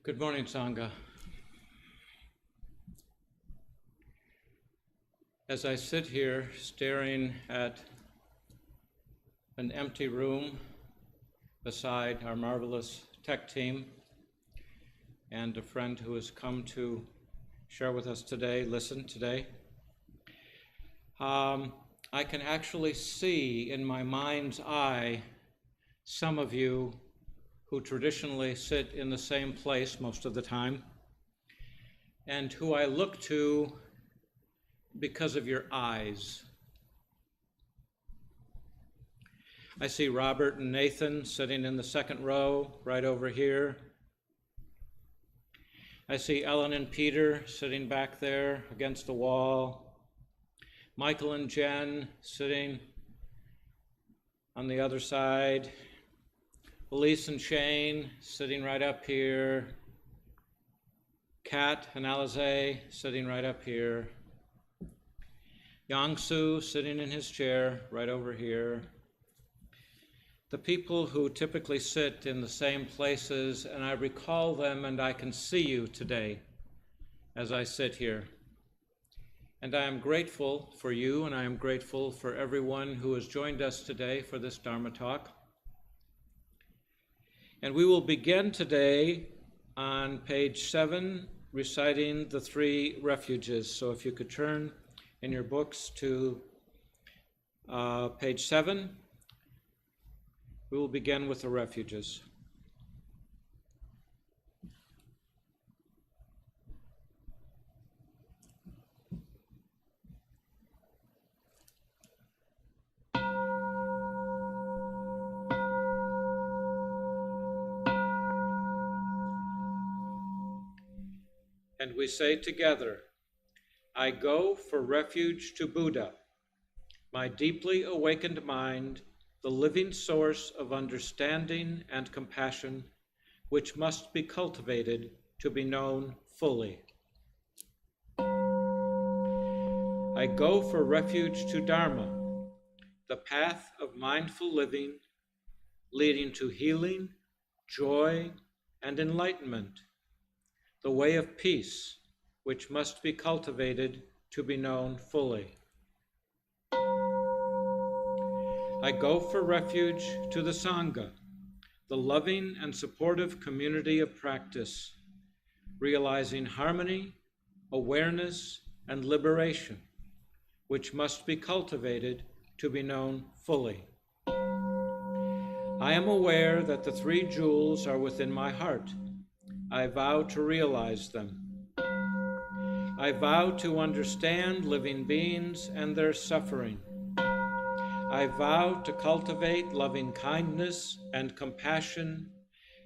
Good morning, Sangha. As I sit here staring at an empty room beside our marvelous tech team and a friend who has come to share with us today, listen today, I can actually see in my mind's eye some of you who traditionally sit in the same place most of the time, and who I look to because of your eyes. I see Robert and Nathan sitting in the second row right over here. I see Ellen and Peter sitting back there against the wall. Michael and Jen sitting on the other side. Elise and Shane sitting right up here. Kat and Alize sitting right up here. Yangsu sitting in his chair right over here. The people who typically sit in the same places, and I recall them and I can see you today as I sit here. And I am grateful for you, and I am grateful for everyone who has joined us today for this Dharma talk. And we will begin today on page 7, reciting the 3 refuges. So if you could turn in your books to page 7, we will begin with the refuges. And we say together, I go for refuge to Buddha, my deeply awakened mind, the living source of understanding and compassion, which must be cultivated to be known fully. I go for refuge to Dharma, the path of mindful living, leading to healing, joy, and enlightenment, the way of peace, which must be cultivated to be known fully. I go for refuge to the Sangha, the loving and supportive community of practice, realizing harmony, awareness, and liberation, which must be cultivated to be known fully. I am aware that the 3 jewels are within my heart. I vow to realize them. I vow to understand living beings and their suffering. I vow to cultivate loving kindness and compassion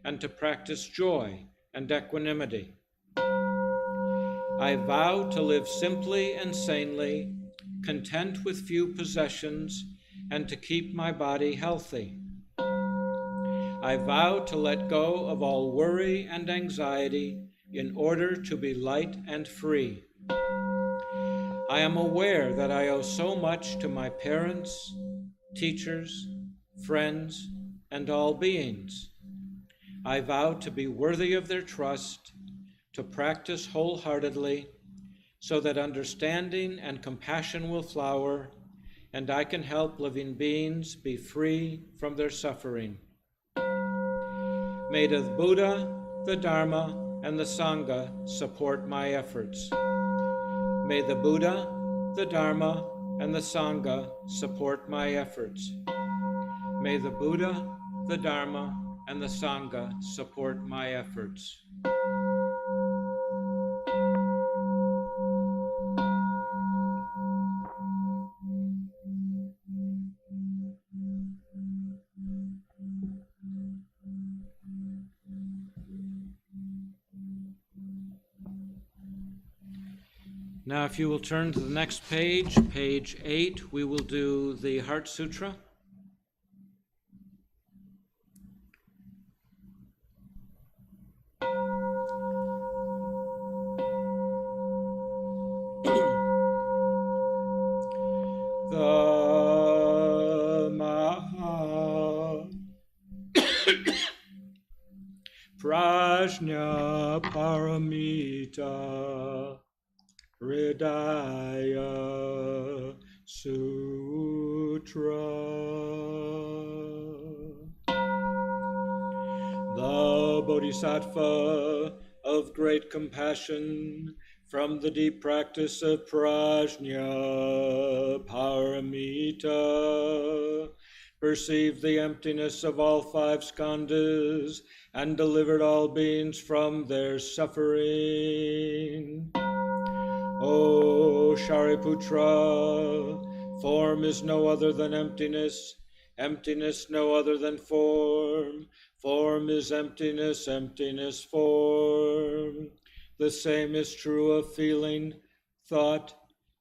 and to practice joy and equanimity. I vow to live simply and sanely, content with few possessions, and to keep my body healthy. I vow to let go of all worry and anxiety in order to be light and free. I am aware that I owe so much to my parents, teachers, friends, and all beings. I vow to be worthy of their trust, to practice wholeheartedly, so that understanding and compassion will flower, and I can help living beings be free from their suffering. May the Buddha, the Dharma, and the Sangha support my efforts. May the Buddha, the Dharma, and the Sangha support my efforts. May the Buddha, the Dharma, and the Sangha support my efforts. Now, if you will turn to the next page, page 8, we will do the Heart Sutra. Dhamma Prajna Paramita Hridaya Sutra. The Bodhisattva of great compassion, from the deep practice of Prajna Paramita, perceived the emptiness of all five skandhas and delivered all beings from their suffering. O Shariputra, form is no other than emptiness, emptiness no other than form, form is emptiness, emptiness form. The same is true of feeling, thought,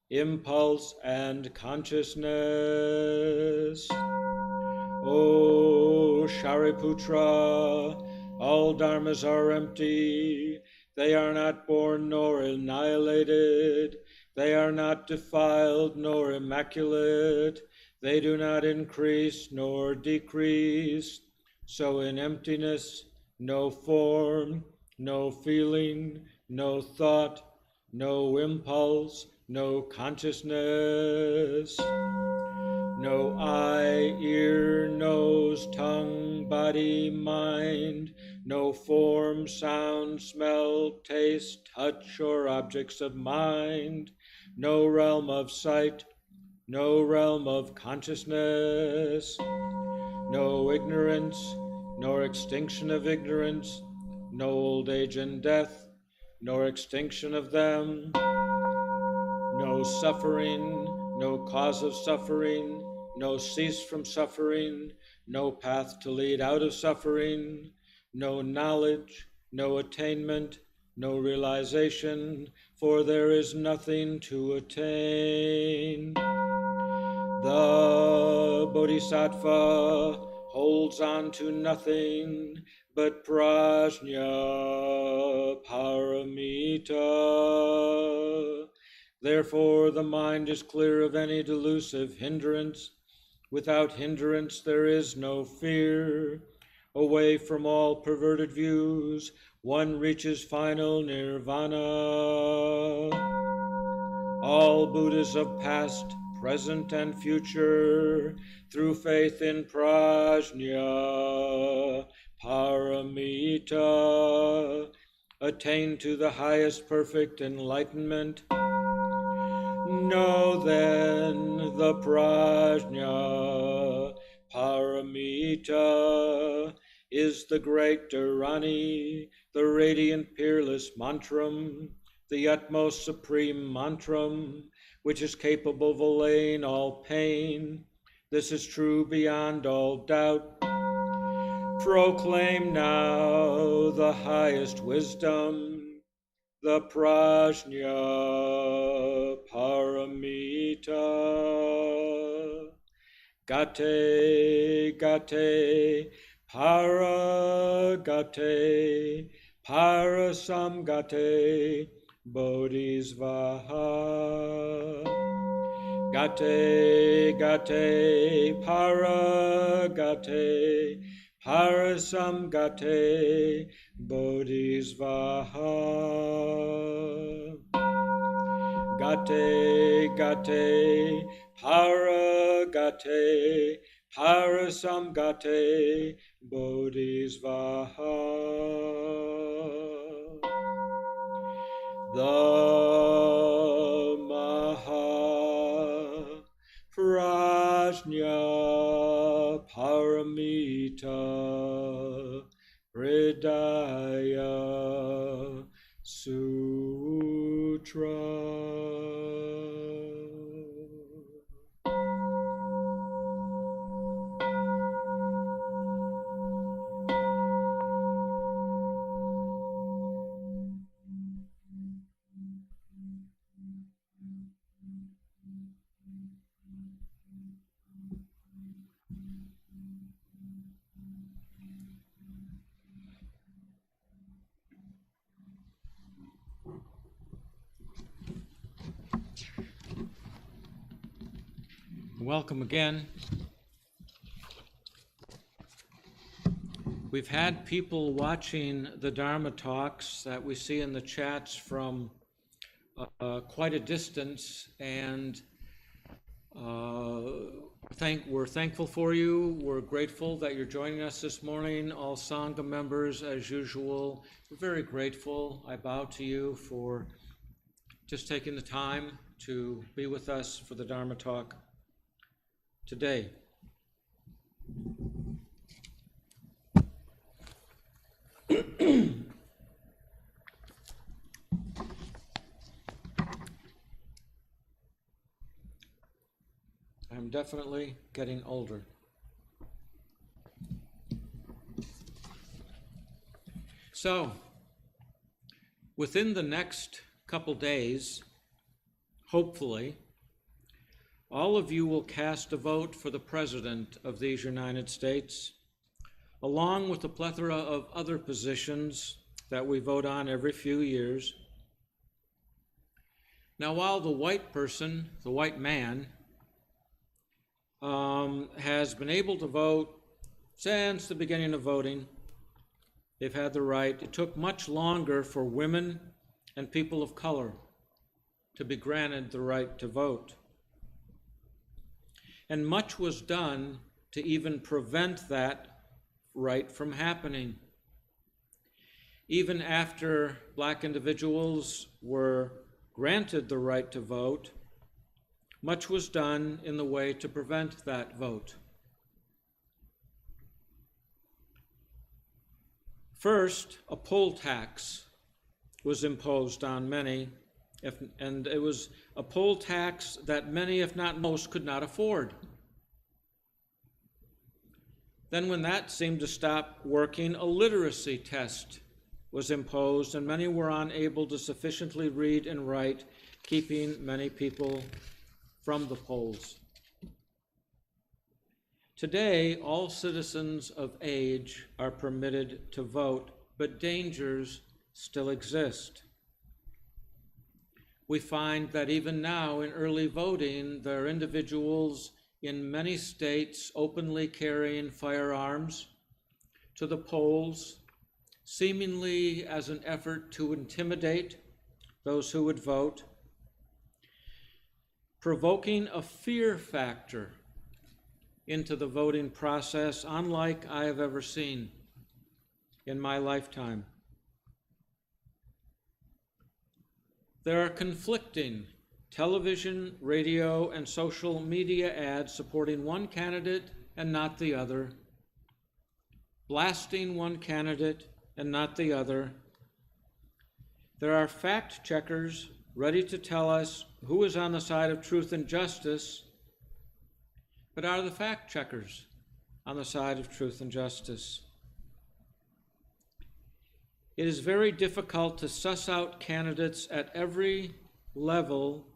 impulse, and consciousness. O Shariputra, all dharmas are empty. They are not born nor annihilated. They are not defiled nor immaculate. They do not increase nor decrease. So in emptiness, no form, no feeling, no thought, no impulse, no consciousness. No eye, ear, nose, tongue, body, mind, no form, sound, smell, taste, touch, or objects of mind, no realm of sight, no realm of consciousness, no ignorance, nor extinction of ignorance, no old age and death, nor extinction of them, no suffering, no cause of suffering, no cease from suffering, no path to lead out of suffering, no knowledge, no attainment, no realization, for there is nothing to attain. The Bodhisattva holds on to nothing but Prajna Paramita. Therefore, the mind is clear of any delusive hindrance. Without hindrance, there is no fear. Away from all perverted views, one reaches final nirvana. All Buddhas of past, present, and future, through faith in Prajna Paramita, attain to the highest perfect enlightenment. Know then the Prajna Paramita is the great Dharani, the radiant peerless mantram, the utmost supreme mantram, which is capable of allaying all pain. This is true beyond all doubt. Proclaim now the highest wisdom, the Prajna Paramita. Gate, gate, Paragate, Parasamgate, Bodhisvaha. Gate, Gate, Paragate, Parasamgate, Bodhisvaha. Gate, Gate, Paragate, Parasamgate, Bodhisvaha. The Maha Prajna Paramita Hridaya Sutra. Welcome again. We've had people watching the Dharma talks that we see in the chats from quite a distance, and we're thankful for you. We're grateful that you're joining us this morning. All Sangha members, as usual, we're very grateful. I bow to you for just taking the time to be with us for the Dharma talk today. I'm definitely getting older. So, within the next couple days, hopefully, all of you will cast a vote for the President of these United States, along with a plethora of other positions that we vote on every few years. Now, while the white person, the white man, has been able to vote since the beginning of voting, they've had the right. It took much longer for women and people of color to be granted the right to vote. And much was done to even prevent that right from happening. Even after Black individuals were granted the right to vote, much was done in the way to prevent that vote. First, a poll tax was imposed on many, and it was a poll tax that many, if not most, could not afford. Then when that seemed to stop working, a literacy test was imposed, and many were unable to sufficiently read and write, keeping many people from the polls. Today, all citizens of age are permitted to vote, but dangers still exist. We find that even now in early voting, there are individuals in many states openly carrying firearms to the polls, seemingly as an effort to intimidate those who would vote, provoking a fear factor into the voting process unlike I have ever seen in my lifetime. There are conflicting television, radio, and social media ads supporting one candidate and not the other, blasting one candidate and not the other. There are fact checkers ready to tell us who is on the side of truth and justice, but are the fact checkers on the side of truth and justice? It is very difficult to suss out candidates at every level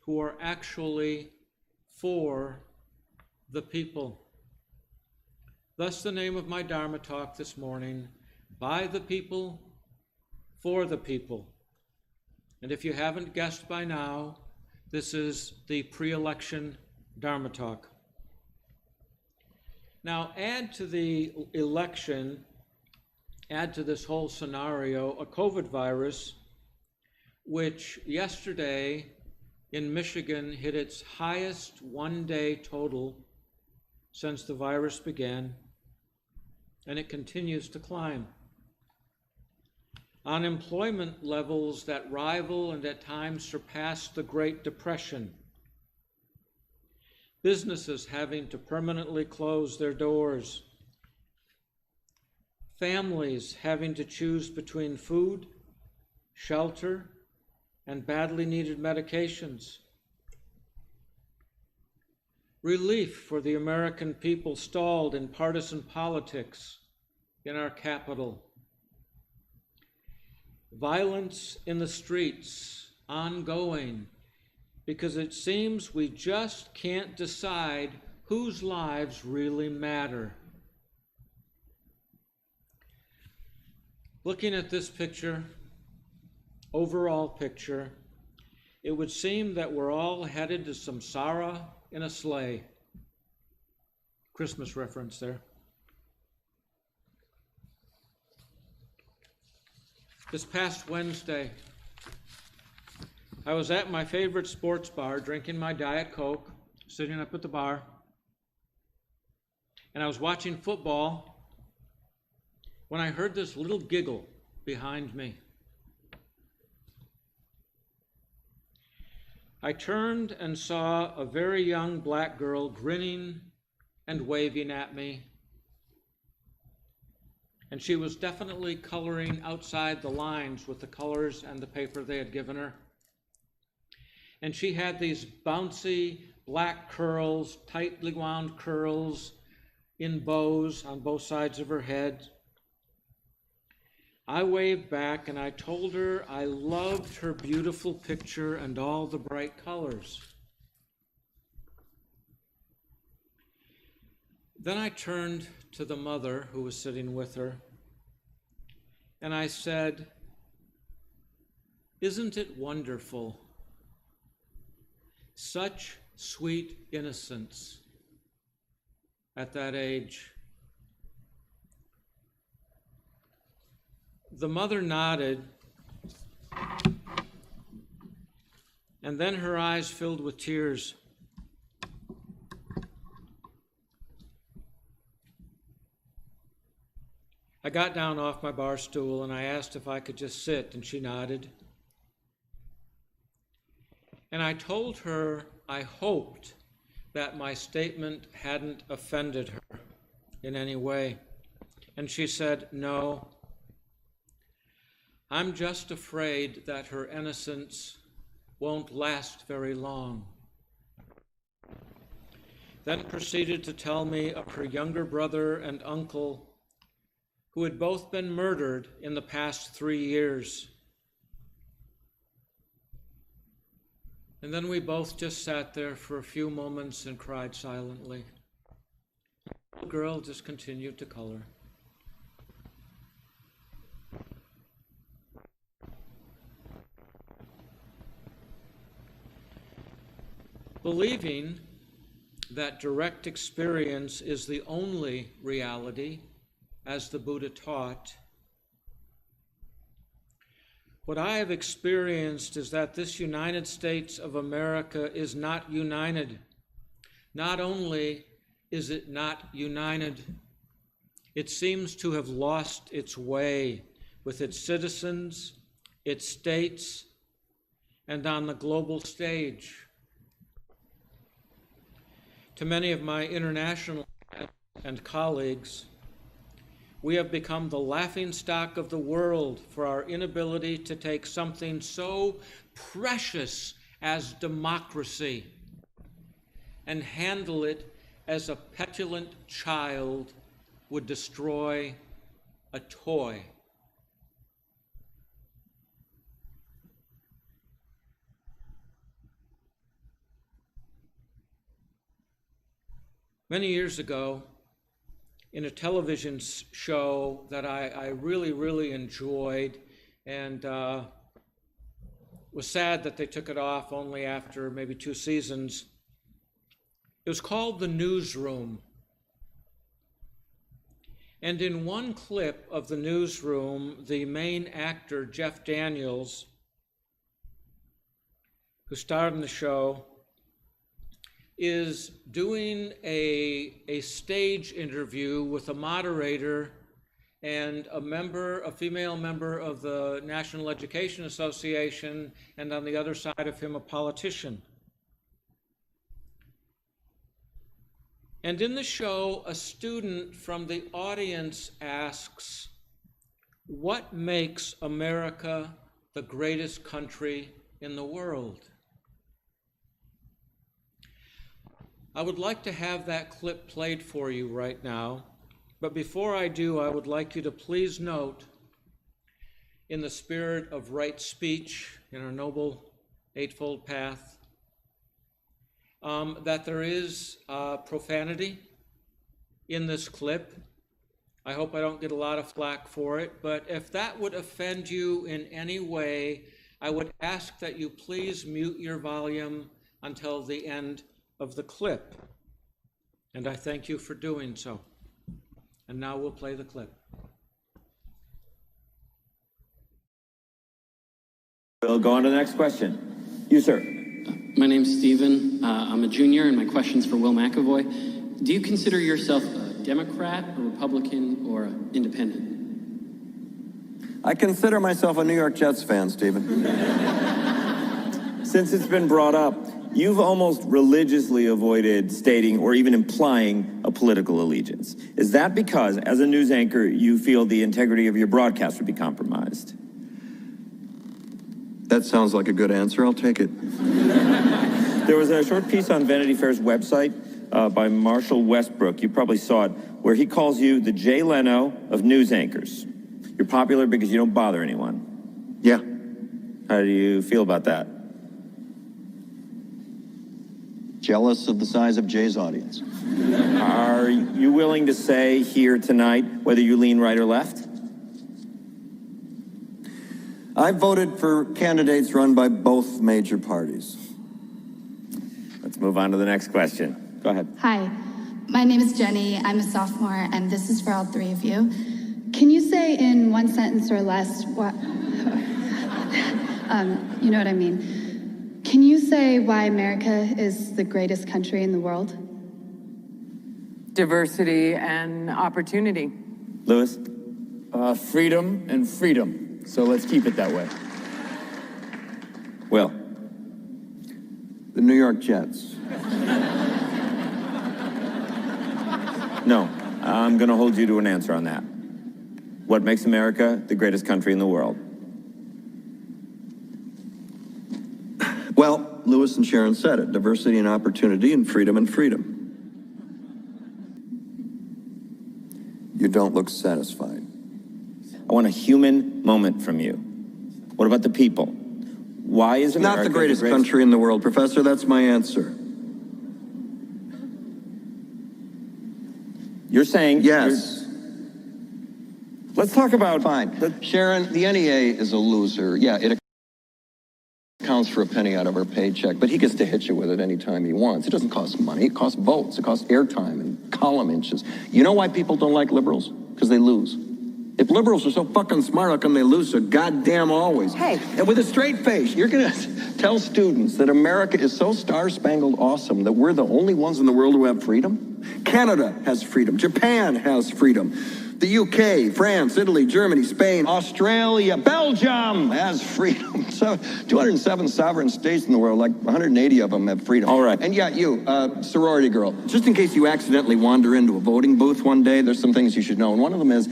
who are actually for the people. Thus the name of my Dharma talk this morning, by the people, for the people. And if you haven't guessed by now, this is the pre-election Dharma talk. Now, add to the election, add to this whole scenario, a COVID virus, which yesterday in Michigan hit its highest one-day total since the virus began, and it continues to climb. Unemployment levels that rival and at times surpass the Great Depression. Businesses having to permanently close their doors. Families having to choose between food, shelter, and badly needed medications. Relief for the American people stalled in partisan politics in our capital. Violence in the streets, ongoing, because it seems we just can't decide whose lives really matter. Looking at this picture, overall picture, it would seem that we're all headed to samsara in a sleigh. Christmas reference there. This past Wednesday, I was at my favorite sports bar drinking my Diet Coke, sitting up at the bar, and I was watching football when I heard this little giggle behind me. I turned and saw a very young black girl grinning and waving at me. And she was definitely coloring outside the lines with the colors and the paper they had given her. And she had these bouncy black curls, tightly wound curls in bows on both sides of her head. I waved back and I told her I loved her beautiful picture and all the bright colors. Then I turned to the mother who was sitting with her, and I said, "Isn't it wonderful? Such sweet innocence at that age." The mother nodded, and then her eyes filled with tears. I got down off my bar stool and I asked if I could just sit, and she nodded. And I told her I hoped that my statement hadn't offended her in any way. And she said, "No, I'm just afraid that her innocence won't last very long." Then proceeded to tell me of her younger brother and uncle who had both been murdered in the past 3 years. And then we both just sat there for a few moments and cried silently. The girl just continued to color. Believing that direct experience is the only reality, as the Buddha taught, what I have experienced is that this United States of America is not united. Not only is it not united, it seems to have lost its way with its citizens, its states, and on the global stage. To many of my international and colleagues, we have become the laughingstock of the world for our inability to take something so precious as democracy and handle it as a petulant child would destroy a toy. Many years ago, in a television show that I really, really enjoyed, and was sad that they took it off only after maybe 2 seasons. It was called The Newsroom. And in one clip of The Newsroom, the main actor, Jeff Daniels, who starred in the show, is doing a stage interview with a moderator and a female member of the National Education Association, and on the other side of him, a politician. And in the show, a student from the audience asks, "What makes America the greatest country in the world?" I would like to have that clip played for you right now, but before I do, I would like you to please note, in the spirit of right speech in our noble Eightfold Path, that there is profanity in this clip. I hope I don't get a lot of flack for it, but if that would offend you in any way, I would ask that you please mute your volume until the end of the clip. And I thank you for doing so. And now we'll play the clip. We'll go on to the next question. You, sir. My name's Stephen. I'm a junior, and my question's for Will McAvoy. Do you consider yourself a Democrat, a Republican, or an independent? I consider myself a New York Jets fan, Stephen. Since it's been brought up, you've almost religiously avoided stating or even implying a political allegiance. Is that because, as a news anchor, you feel the integrity of your broadcast would be compromised? That sounds like a good answer. I'll take it. There was a short piece on Vanity Fair's website by Marshall Westbrook, you probably saw it, where he calls you the Jay Leno of news anchors. You're popular because you don't bother anyone. Yeah. How do you feel about that? Jealous of the size of Jay's audience. Are you willing to say here tonight whether you lean right or left? I voted for candidates run by both major parties. Let's move on to the next question. Go ahead. Hi, my name is Jenny. I'm a sophomore, and this is for all three of you. Can you say in one sentence or less what... you know what I mean. Can you say why America is the greatest country in the world? Diversity and opportunity. Lewis? Freedom and freedom. So let's keep it that way. Will? The New York Jets. No, I'm going to hold you to an answer on that. What makes America the greatest country in the world? Well, Lewis and Sharon said it. Diversity and opportunity and freedom and freedom. You don't look satisfied. I want a human moment from you. What about the people? Why is America Not the greatest country in the world, Professor. That's my answer. You're saying... Yes. Let's talk about... Fine. Sharon, the NEA is a loser. Yeah, it accounts for a penny out of our paycheck, but he gets to hit you with it anytime he wants. It doesn't cost money. It costs votes. It costs airtime and column inches. You know why people don't like liberals? Because they lose. If liberals are so fucking smart, how come they lose so goddamn always? Hey. And with a straight face, you're going to tell students that America is so star-spangled awesome that we're the only ones in the world who have freedom? Canada has freedom. Japan has freedom. The UK, France, Italy, Germany, Spain, Australia, Belgium has freedom. So 207 sovereign states in the world, like 180 of them have freedom. All right. And yeah, you, sorority girl, just in case you accidentally wander into a voting booth one day, there's some things you should know. And one of them is,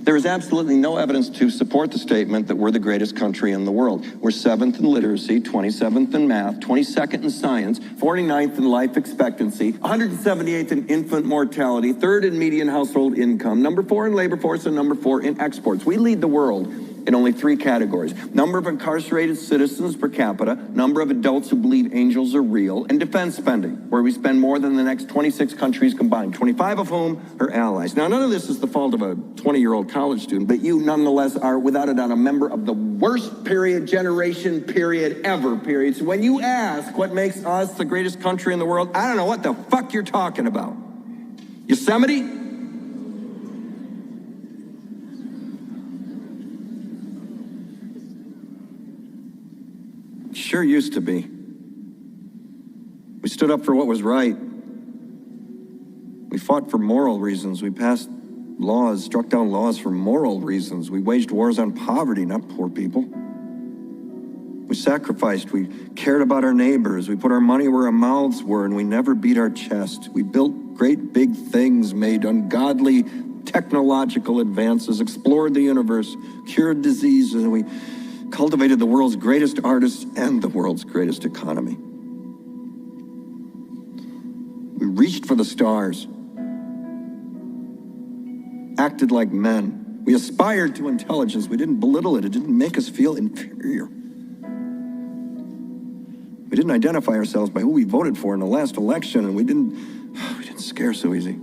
there is absolutely no evidence to support the statement that we're the greatest country in the world. We're 7th in literacy, 27th in math, 22nd in science, 49th in life expectancy, 178th in infant mortality, 3rd in median household income, number 4 in labor force, and number 4 in exports. We lead the world in only 3 categories: number of incarcerated citizens per capita, number of adults who believe angels are real, and defense spending, where we spend more than the next 26 countries combined, 25 of whom are allies. Now, none of this is the fault of a 20-year-old college student, but you nonetheless are, without a doubt, a member of the worst generation ever. So when you ask what makes us the greatest country in the world, I don't know what the fuck you're talking about. Yosemite? Sure used to be. We stood up for what was right. We fought for moral reasons. We passed laws, struck down laws for moral reasons. We waged wars on poverty, not poor people. We sacrificed. We cared about our neighbors. We put our money where our mouths were, and we never beat our chest. We built great big things, made ungodly technological advances, explored the universe, cured diseases, and we cultivated the world's greatest artists and the world's greatest economy. We reached for the stars, acted like men. We aspired to intelligence. We didn't belittle it. It didn't make us feel inferior. We didn't identify ourselves by who we voted for in the last election, and we didn't scare so easy.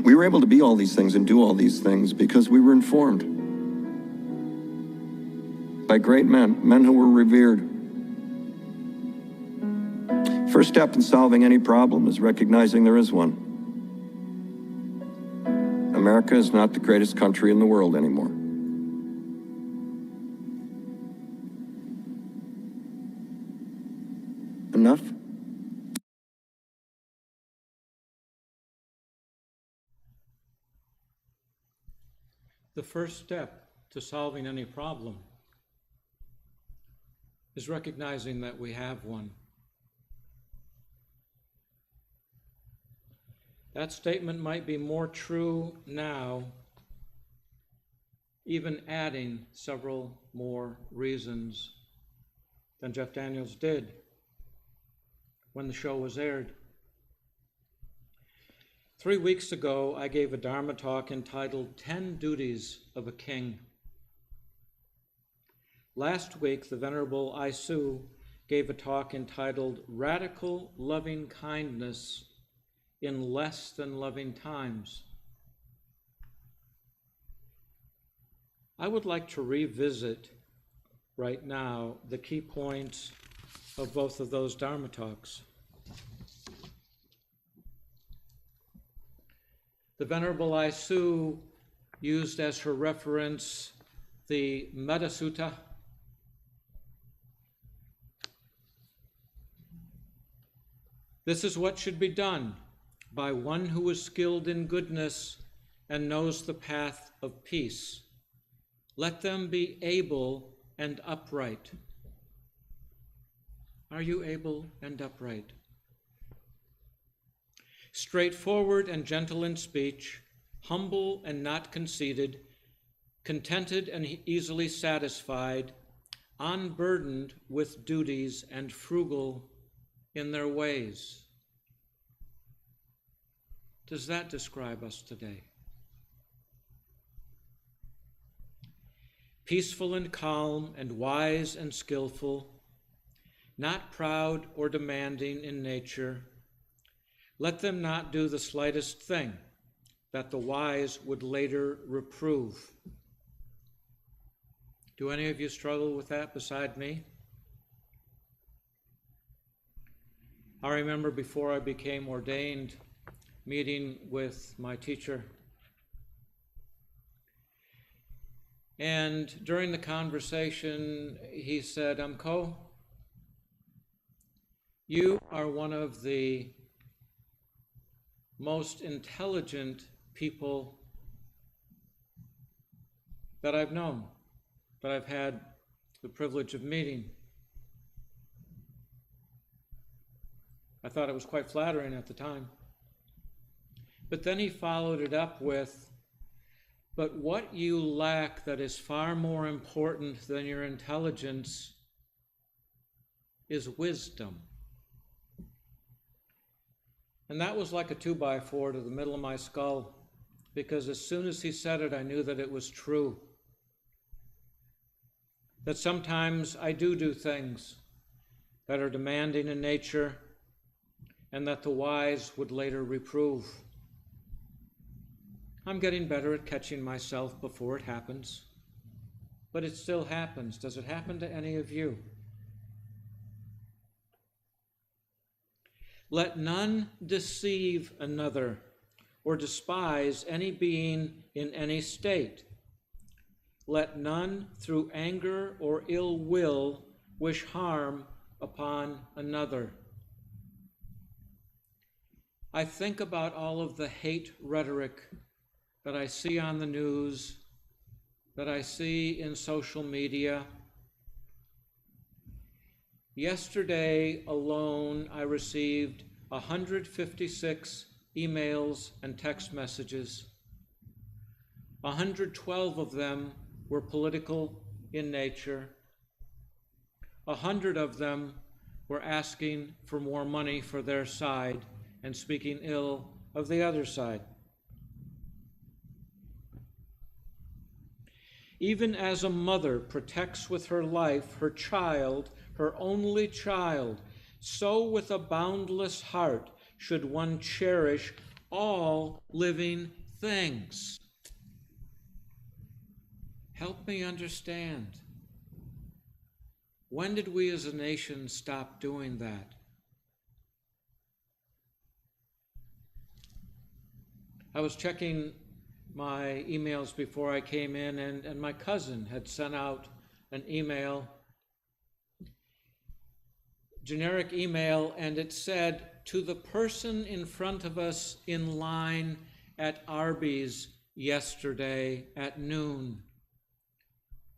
We were able to be all these things and do all these things because we were informed by great men who were revered. First step in solving any problem is recognizing there is one. America is not the greatest country in the world anymore. Enough? The first step to solving any problem is recognizing that we have one. That statement might be more true now, even adding several more reasons than Jeff Daniels did when the show was aired. 3 weeks ago, I gave a Dharma talk entitled 10 Duties of a King. Last week, the Venerable Su gave a talk entitled Radical Loving Kindness in Less Than Loving Times. I would like to revisit right now the key points of both of those Dharma talks. The Venerable Su used as her reference the Metta Sutta. This is what should be done by one who is skilled in goodness and knows the path of peace. Let them be able and upright. Are you able and upright? Straightforward and gentle in speech, humble and not conceited, contented and easily satisfied, unburdened with duties and frugal in their ways. Does that describe us today? Peaceful and calm and wise and skillful, not proud or demanding in nature, let them not do the slightest thing that the wise would later reprove. Do any of you struggle with that beside me? I remember before I became ordained, meeting with my teacher. And during the conversation, he said, Koe, you are one of the most intelligent people that I've known, that I've had the privilege of meeting. I thought it was quite flattering at the time. But then he followed it up with, but what you lack that is far more important than your intelligence is wisdom. And that was like a 2x4 to the middle of my skull. because as soon as he said it, I knew that it was true. That sometimes I do things that are demanding in nature and that the wise would later reprove. I'm getting better at catching myself before it happens, but it still happens. Does it happen to any of you? Let none deceive another or despise any being in any state. Let none through anger or ill will wish harm upon another. I think about all of the hate rhetoric that I see on the news, that I see in social media. Yesterday alone, I received 156 emails and text messages. 112 of them were political in nature. 100 of them were asking for more money for their side and speaking ill of the other side. Even as a mother protects with her life her child, her only child, so with a boundless heart should one cherish all living things. Help me understand. When did we as a nation stop doing that? I was checking my emails before I came in, and my cousin had sent out an email, generic email, and it said, to the person in front of us in line at Arby's yesterday at noon,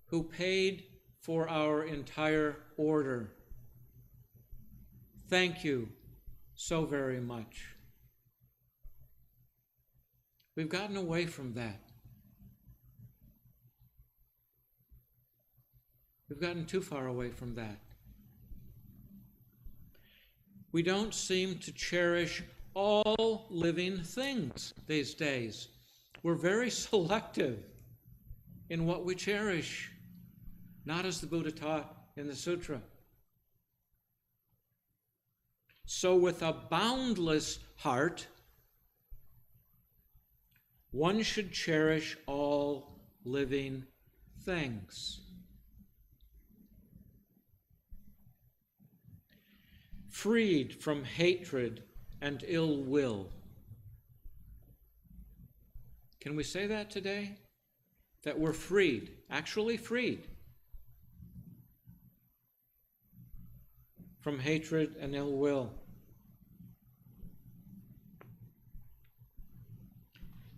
who paid for our entire order. Thank you so very much. We've gotten away from that. We've gotten too far away from that. We don't seem to cherish all living things these days. We're very selective in what we cherish, not as the Buddha taught in the sutra. So with a boundless heart, one should cherish all living things. Freed from hatred and ill will. Can we say that today? That we're freed, actually freed from hatred and ill will.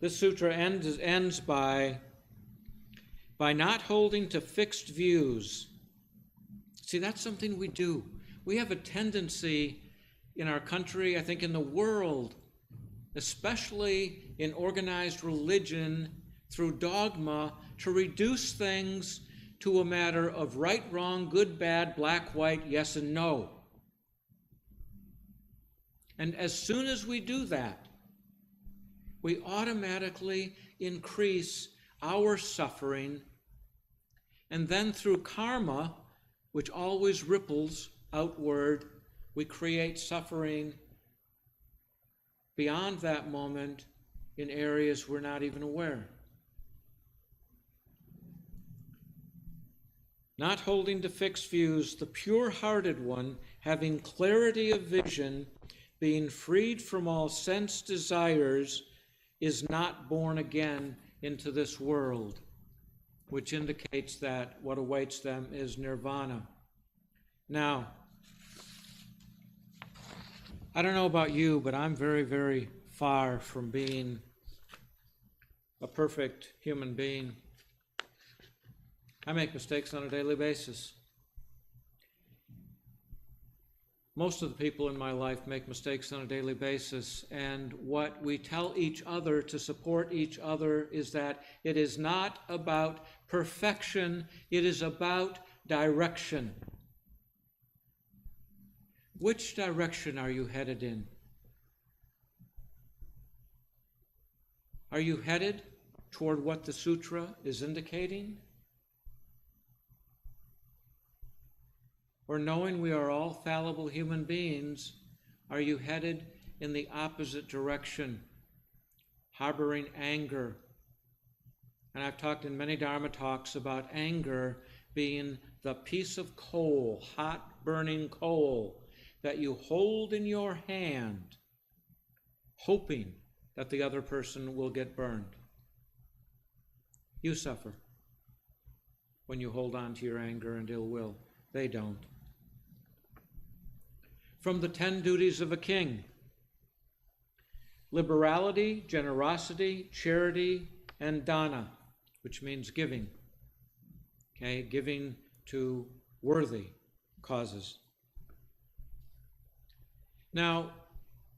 This sutra ends by not holding to fixed views. See, that's something we do. We have a tendency in our country, I think in the world, especially in organized religion, through dogma, to reduce things to a matter of right, wrong, good, bad, black, white, yes and no. And as soon as we do that, we automatically increase our suffering, and then through karma, which always ripples outward, we create suffering beyond that moment in areas we're not even aware. Not holding to fixed views, the pure-hearted one, having clarity of vision, being freed from all sense desires, is not born again into this world, which indicates that what awaits them is nirvana. Now, I don't know about you, but I'm very, very far from being a perfect human being. I make mistakes on a daily basis. Most of the people in my life make mistakes on a daily basis, and what we tell each other to support each other is that it is not about perfection, it is about direction. Which direction are you headed in? Are you headed toward what the sutra is indicating? Or knowing we are all fallible human beings, are you headed in the opposite direction, harboring anger? And I've talked in many Dharma talks about anger being the piece of coal, hot burning coal, that you hold in your hand, hoping that the other person will get burned. You suffer when you hold on to your anger and ill will. They don't. From the 10 duties of a king: liberality, generosity, charity, and dana, which means giving. Okay, giving to worthy causes. Now,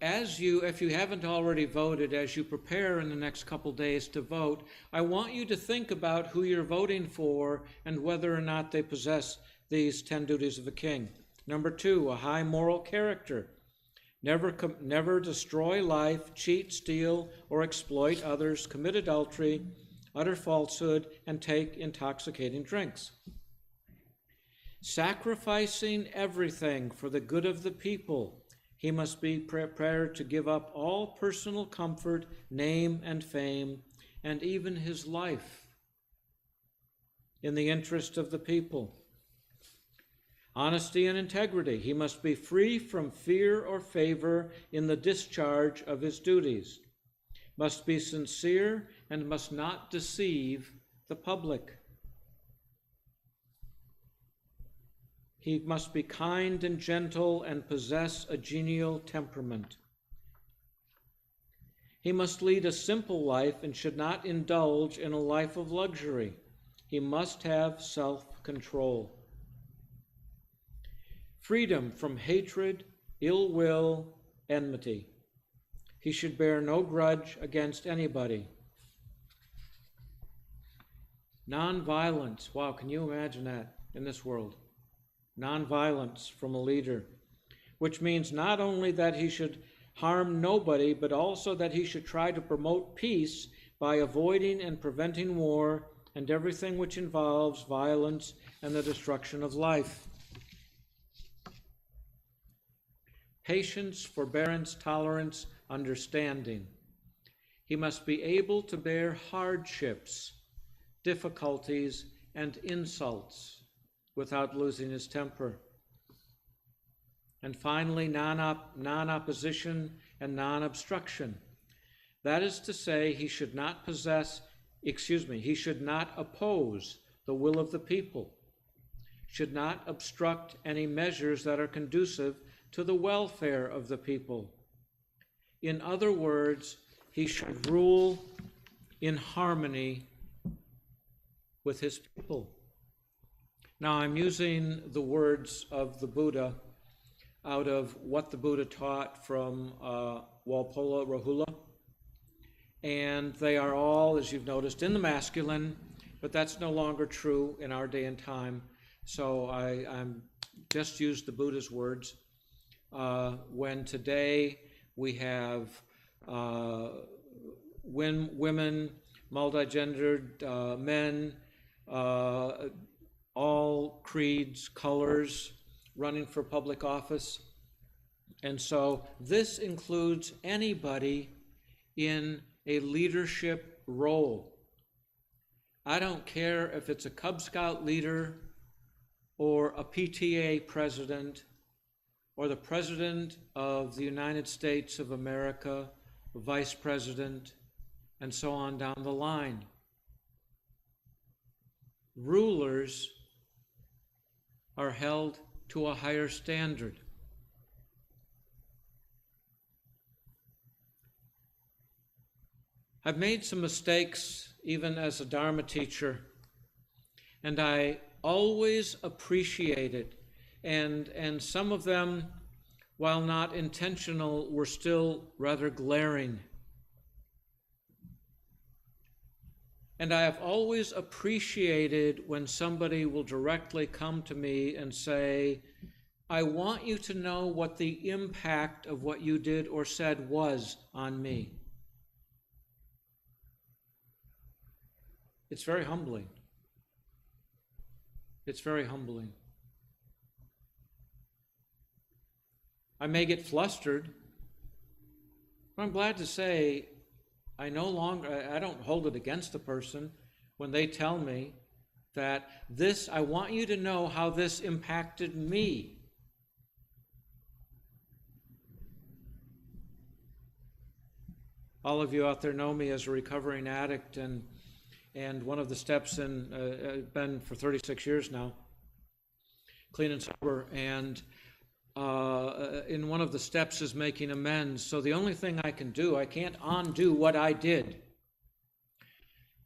if you haven't already voted, as you prepare in the next couple days to vote, I want you to think about who you're voting for and whether or not they possess these 10 duties of a king. Number 2, a high moral character. Never destroy life, cheat, steal, or exploit others, commit adultery, utter falsehood, and take intoxicating drinks. Sacrificing everything for the good of the people, he must be prepared to give up all personal comfort, name, and fame, and even his life in the interest of the people. Honesty and integrity, he must be free from fear or favor in the discharge of his duties, must be sincere, and must not deceive the public. He must be kind and gentle and possess a genial temperament. He must lead a simple life and should not indulge in a life of luxury. He must have self-control. Freedom from hatred, ill will, enmity. He should bear no grudge against anybody. Nonviolence. Wow, can you imagine that in this world? Nonviolence from a leader, which means not only that he should harm nobody, but also that he should try to promote peace by avoiding and preventing war and everything which involves violence and the destruction of life. Patience, forbearance, tolerance, understanding. He must be able to bear hardships, difficulties, and insults without losing his temper. And finally, non-opposition and non-obstruction. That is to say, he should not oppose the will of the people, should not obstruct any measures that are conducive to the welfare of the people. In other words, he should rule in harmony with his people. Now, I'm using the words of the Buddha out of What the Buddha Taught from Walpola Rahula. And they are all, as you've noticed, in the masculine, but that's no longer true in our day and time. So I'm just used the Buddha's words. When today we have women, multigendered men, all creeds, colors, running for public office. And so this includes anybody in a leadership role. I don't care if it's a Cub Scout leader or a PTA president or the President of the United States of America, Vice President, and so on down the line. Rulers are held to a higher standard. I've made some mistakes even as a Dharma teacher, and I always appreciate it. And some of them, while not intentional, were still rather glaring. And I have always appreciated when somebody will directly come to me and say, I want you to know what the impact of what you did or said was on me. It's very humbling. It's very humbling. I may get flustered, but I'm glad to say I don't hold it against the person when they tell me that I want you to know how this impacted me. All of you out there know me as a recovering addict, and one of the steps I've been for 36 years now, clean and sober, and in one of the steps is making amends. So the only thing I can do, I can't undo what I did.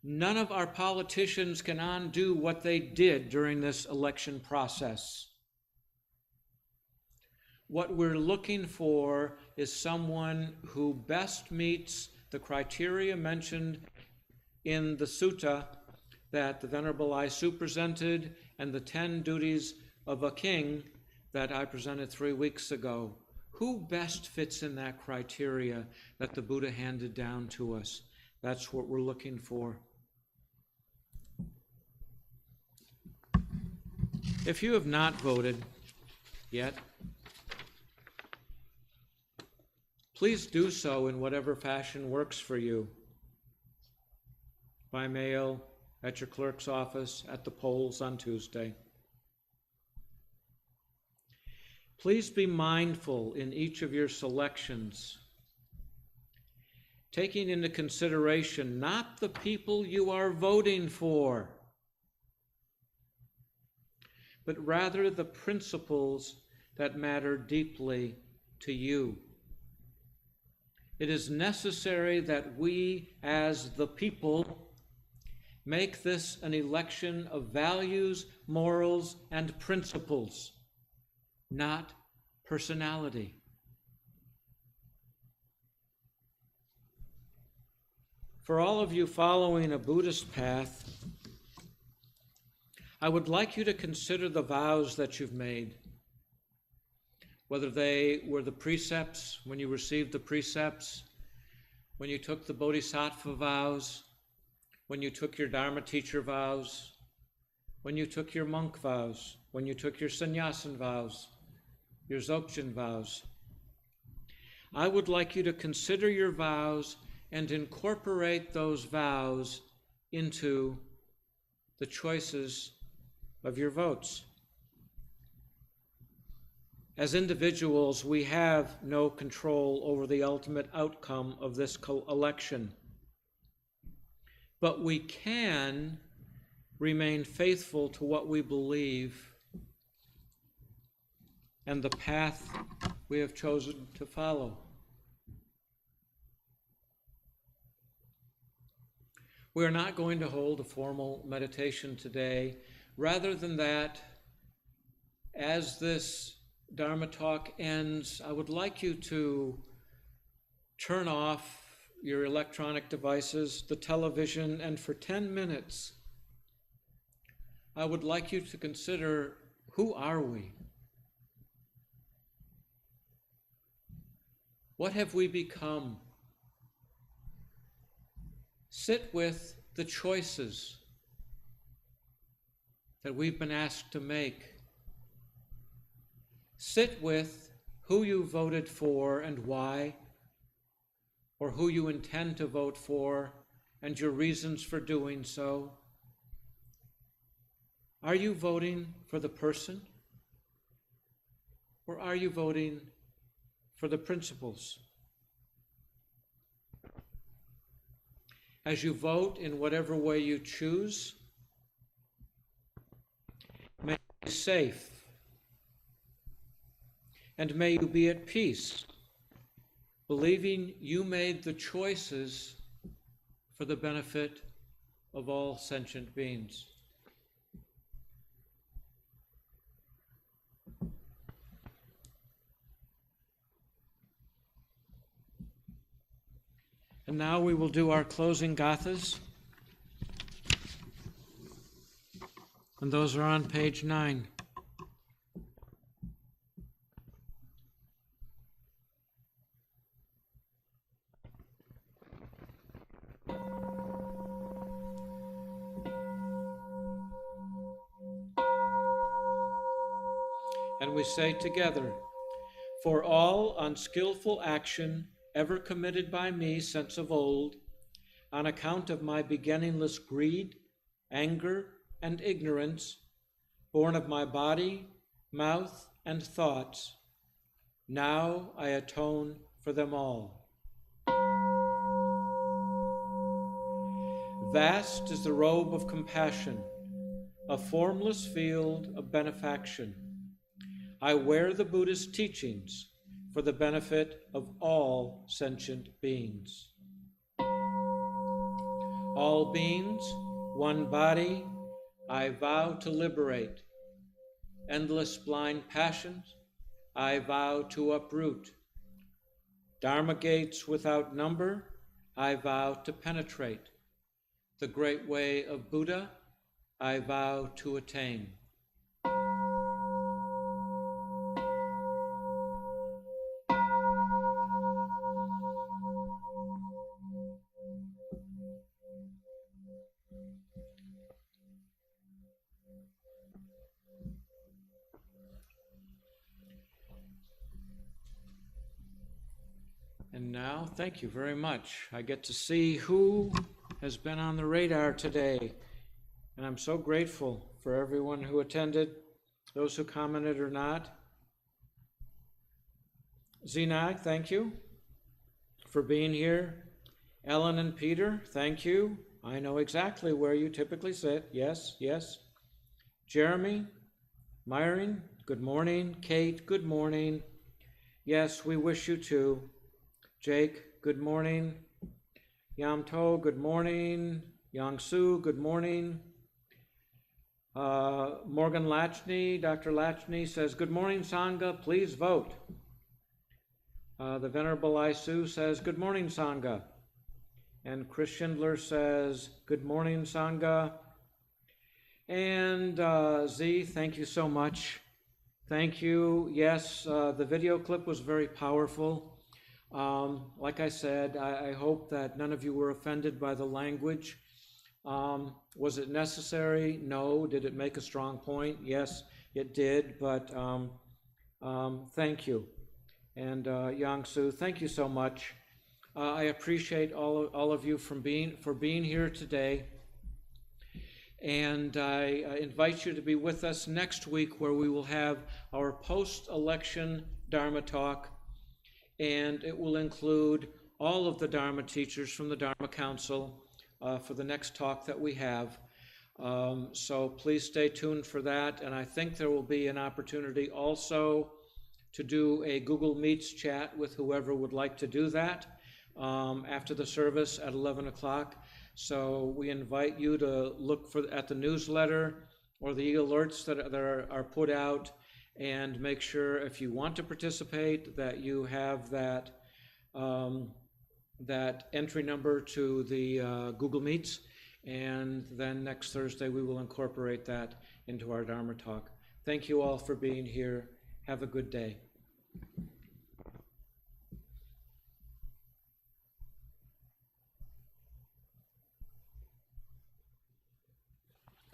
None of our politicians can undo what they did during this election process. What we're looking for is someone who best meets the criteria mentioned in the sutta that the Venerable Beighley Su presented and the 10 duties of a king that I presented 3 weeks ago. Who best fits in that criteria that the Buddha handed down to us? That's what we're looking for. If you have not voted yet, please do so in whatever fashion works for you. By mail, at your clerk's office, at the polls on Tuesday. Please be mindful in each of your selections, taking into consideration not the people you are voting for, but rather the principles that matter deeply to you. It is necessary that we, as the people, make this an election of values, morals, and principles, not personality. For all of you following a Buddhist path, I would like you to consider the vows that you've made, whether they were the precepts, when you received the precepts, when you took the Bodhisattva vows, when you took your Dharma teacher vows, when you took your monk vows, when you took your sannyasin vows, your Dzogchen vows. I would like you to consider your vows and incorporate those vows into the choices of your votes. As individuals, we have no control over the ultimate outcome of this election, but we can remain faithful to what we believe and the path we have chosen to follow. We are not going to hold a formal meditation today. Rather than that, as this Dharma talk ends, I would like you to turn off your electronic devices, the television, and for 10 minutes, I would like you to consider, who are we? What have we become? Sit with the choices that we've been asked to make. Sit with who you voted for and why, or who you intend to vote for and your reasons for doing so. Are you voting for the person, or are you voting for the principles? As you vote in whatever way you choose, may you be safe, and may you be at peace, believing you made the choices for the benefit of all sentient beings. And now we will do our closing gathas. And those are on page 9. And we say together, for all unskillful action ever committed by me since of old, on account of my beginningless greed, anger, and ignorance, born of my body, mouth, and thoughts, now I atone for them all. Vast is the robe of compassion, a formless field of benefaction. I wear the Buddhist teachings for the benefit of all sentient beings. All beings, one body, I vow to liberate. Endless blind passions, I vow to uproot. Dharma gates without number, I vow to penetrate. The great way of Buddha, I vow to attain. And now, thank you very much. I get to see who has been on the radar today. And I'm so grateful for everyone who attended, those who commented or not. Zinag, thank you for being here. Ellen and Peter, thank you. I know exactly where you typically sit. Yes, yes. Jeremy, Myron, good morning. Kate, good morning. Yes, we wish you too. Jake, good morning. Yamto, good morning. Yangsu, good morning. Morgan Lachney, Dr. Lachney says, good morning, Sangha, please vote. The Venerable Isu says, good morning, Sangha. And Chris Schindler says, good morning, Sangha. And Z, thank you so much. Thank you. Yes, the video clip was very powerful. Like I said, I hope that none of you were offended by the language. Was it necessary? No. Did it make a strong point? Yes, it did, but thank you. And Yang-Su, thank you so much. I appreciate all of you for being here today. And I invite you to be with us next week, where we will have our post-election Dharma talk. And it will include all of the Dharma teachers from the Dharma Council for the next talk that we have. So please stay tuned for that. And I think there will be an opportunity also to do a Google Meets chat with whoever would like to do that after the service at 11 o'clock. So we invite you to look at the newsletter or the alerts that are put out, and make sure, if you want to participate, that you have that entry number to the Google Meets, and then next Thursday we will incorporate that into our Dharma talk. Thank you all for being here. Have a good day.